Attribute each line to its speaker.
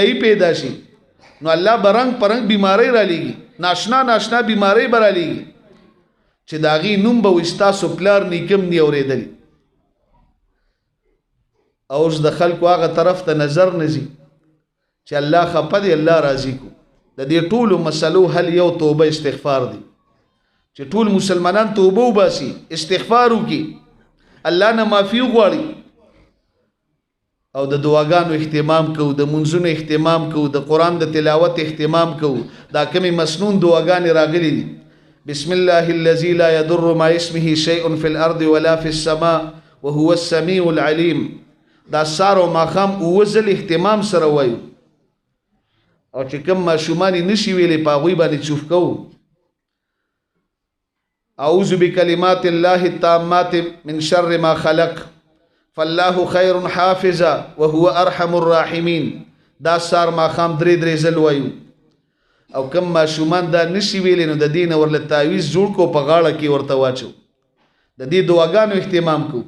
Speaker 1: ای پیدا شي نو الله برنګ پرنګ بیماری را لېږي ناشنا ناشنا بیماری به را لېږي چې د هغې نوم به وي ستاسو پلار نیکم نی اورېدلی او اوس د خلکو هغه طرف ته نظر نه ځي چې الله خفه دی الله راضي کو د دې ټولو مسلو حل یو توبه استغفار دی چې ټول مسلمانان توبه وباسي استغفار وکړي الله نه معافي وغواړي او د دعاګانو اهتمام کوو د منځونو اهتمام کوو د قرآن د تلاوت اهتمام کوو دا کمې مسنون دعاګانې راغلي دي بسم الله الذي لا يضر مع اسمه شيء في الارض ولا في السماء وهو السميع العليم دا سار او ماښام اووه ځل اهتمام سره وایو او چې کوم ماشومان یې نشي ویلی په هغوی باندې چوف کوو اعوذ بکلمات الله التامات من شر ما خلق فالله خیر حافظا وهو ارحم الراحمین دا سار ماښام درې ځل وایو او کم ماشومان دا نشي ویلی نو د دې نه ورله تعویض جوړ کو په غاړه کې ورته واچو د دې دعاګانو اهتمام کوو